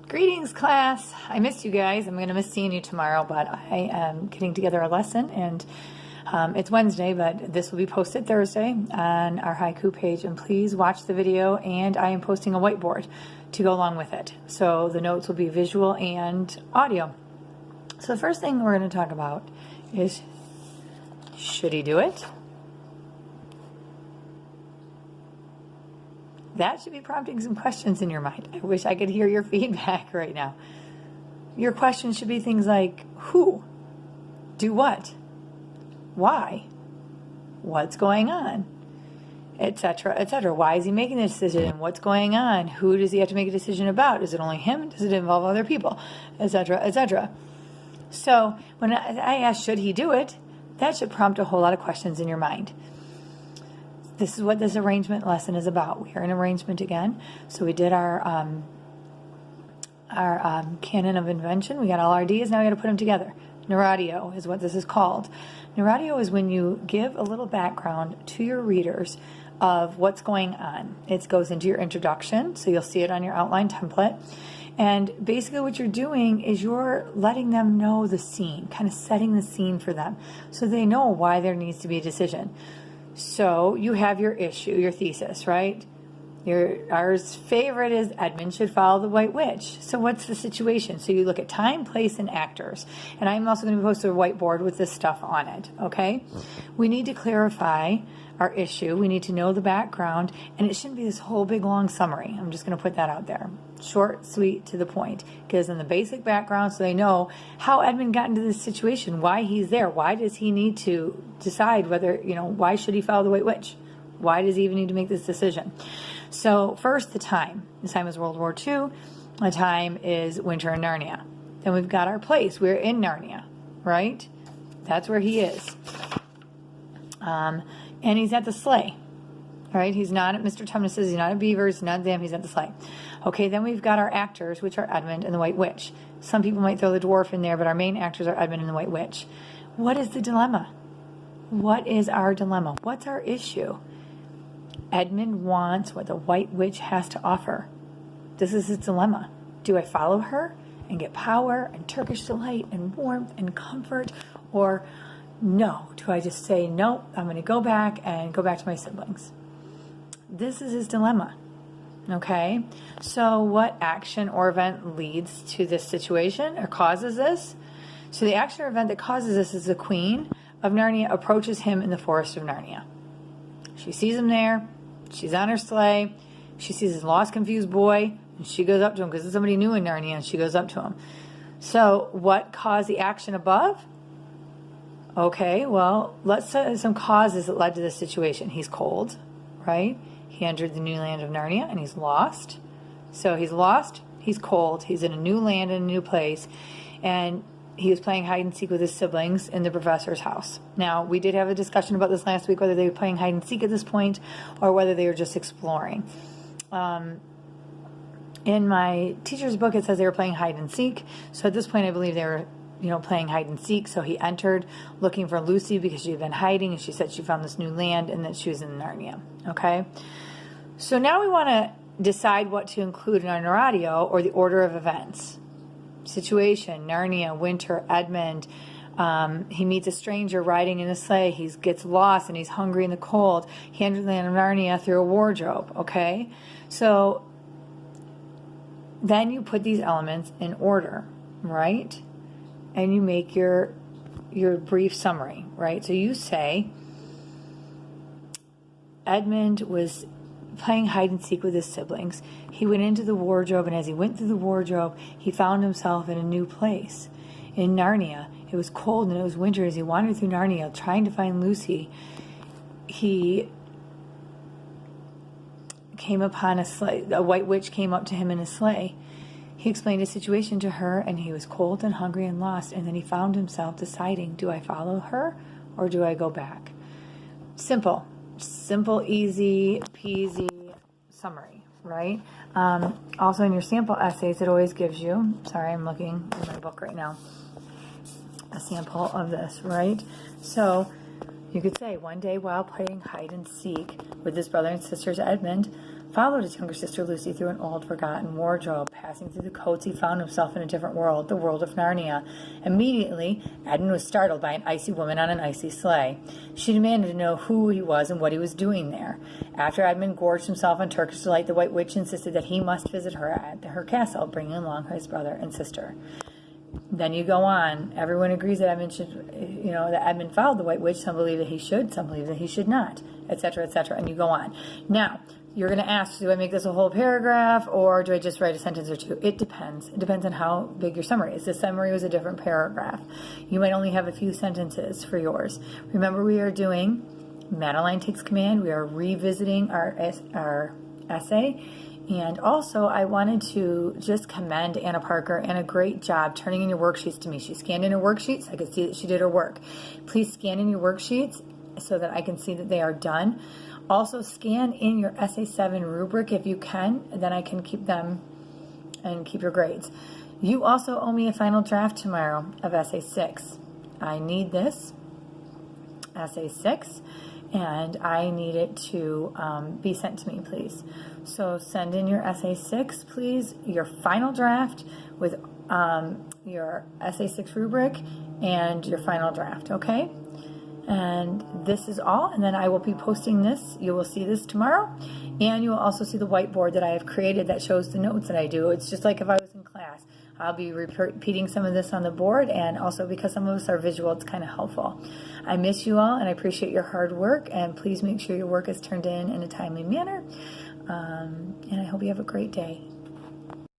Greetings, class. I missed you guys. I'm going to miss seeing you tomorrow, but I am getting together a lesson, and it's Wednesday, but this will be posted Thursday on our haiku page, and please watch the video, and I am posting a whiteboard to go along with it. So the notes will be visual and audio. So the first thing we're going to talk about is, should he do it? That should be prompting some questions in your mind. I wish I could hear your feedback right now. Your questions should be things like, who? Do what? Why? What's going on? Etc., etc. Why is he making this decision? What's going on? Who does he have to make a decision about? Is it only him? Does it involve other people? Etc., etc. So when I ask, should he do it? That should prompt a whole lot of questions in your mind. This is what this arrangement lesson is about. We are in arrangement again. So we did our canon of invention. We got all our D's. Now we got to put them together. Narratio is what this is called. Narratio is when you give a little background to your readers of what's going on. It goes into your introduction, so you'll see it on your outline template. And basically what you're doing is you're letting them know the scene, kind of setting the scene for them, so they know why there needs to be a decision. So you have your issue, your thesis, right? Ours favorite is Edmund should follow the White Witch. So what's the situation? So you look at time, place, and actors. And I'm also going to post a whiteboard with this stuff on it, okay? We need to clarify our issue. We need to know the background, and it shouldn't be this whole big long summary. I'm just going to put that out there. Short, sweet, to the point. Gives them the basic background so they know how Edmund got into this situation, why he's there, why does he need to decide whether, why should he follow the White Witch? Why does he even need to make this decision? So first, the time. The time is World War II. The time is winter in Narnia. Then we've got our place. We're in Narnia, right? That's where he is. And he's at the sleigh, right? He's not at Mr. Tumnus's, he's not at Beaver's, he's not at them, he's at the sleigh. Okay, then we've got our actors, which are Edmund and the White Witch. Some people might throw the dwarf in there, but our main actors are Edmund and the White Witch. What is the dilemma? What is our dilemma? What's our issue? Edmund wants what the White Witch has to offer. This is his dilemma. Do I follow her and get power and Turkish delight and warmth and comfort, or no, do I just say, no, I'm going to go back to my siblings? This is his dilemma, okay? So what action or event leads to this situation or causes this? So the action or event that causes this is the Queen of Narnia approaches him in the forest of Narnia. She sees him there. She's on her sleigh. She sees his lost, confused boy, and she goes up to him because it's somebody new in Narnia, and she goes up to him. So what caused the action above? Okay, well, let's set some causes that led to this situation. He's cold, right? He entered the new land of Narnia, and he's lost. So he's lost, he's cold, he's in a new land, in a new place, and he was playing hide and seek with his siblings in the professor's house. Now, we did have a discussion about this last week, whether they were playing hide and seek at this point, or whether they were just exploring. In my teacher's book, it says they were playing hide and seek. So at this point, I believe they were playing hide and seek. So he entered looking for Lucy because she had been hiding, and she said she found this new land and that she was in Narnia. Okay? So now we want to decide what to include in our narratio, or the order of events. Situation, Narnia, winter, Edmund. He meets a stranger riding in a sleigh. He gets lost and he's hungry in the cold. He enters the land of Narnia through a wardrobe. Okay? So then you put these elements in order, right? And you make your brief summary, right? So you say, Edmund was playing hide and seek with his siblings. He went into the wardrobe, and as he went through the wardrobe, he found himself in a new place. In Narnia, it was cold and it was winter. As he wandered through Narnia trying to find Lucy, he came upon a sleigh. A White Witch came up to him in a sleigh. He explained his situation to her, and he was cold and hungry and lost, and then he found himself deciding, do I follow her or do I go back? Simple, easy peasy summary, right? Also in your sample essays, it always gives you, sorry, I'm looking in my book right now, a sample of this, right? So you could say, one day while playing hide and seek with his brother and sisters Edmund, followed his younger sister Lucy through an old forgotten wardrobe. Passing through the coats, he found himself in a different world, the world of Narnia. Immediately, Edmund was startled by an icy woman on an icy sleigh. She demanded to know who he was and what he was doing there. After Edmund gorged himself on Turkish delight, the White Witch insisted that he must visit her at her castle, bringing along his brother and sister. Then you go on. Everyone agrees that Edmund should, that Edmund followed the White Witch. Some believe that he should, some believe that he should not, etc., etc., and you go on. Now, you're going to ask, do I make this a whole paragraph or do I just write a sentence or two? It depends. It depends on how big your summary is. The summary was a different paragraph. You might only have a few sentences for yours. Remember, we are doing Madeline Takes Command. We are revisiting our essay. And also, I wanted to just commend Anna Parker and a great job turning in your worksheets to me. She scanned in her worksheets. I could see that she did her work. Please scan in your worksheets so that I can see that they are done. Also, scan in your Essay 7 rubric if you can. Then I can keep them and keep your grades. You also owe me a final draft tomorrow of Essay 6. I need this, Essay 6. And I need it to be sent to me, please. So send in your Essay 6, please, your final draft with your Essay 6 rubric and your final draft, okay? And this is all, and then I will be posting this. You will see this tomorrow, and you will also see the whiteboard that I have created that shows the notes that I do. It's just like if I was in class. I'll be repeating some of this on the board, and also because some of us are visual, it's kind of helpful. I miss you all, and I appreciate your hard work, and please make sure your work is turned in a timely manner, and I hope you have a great day.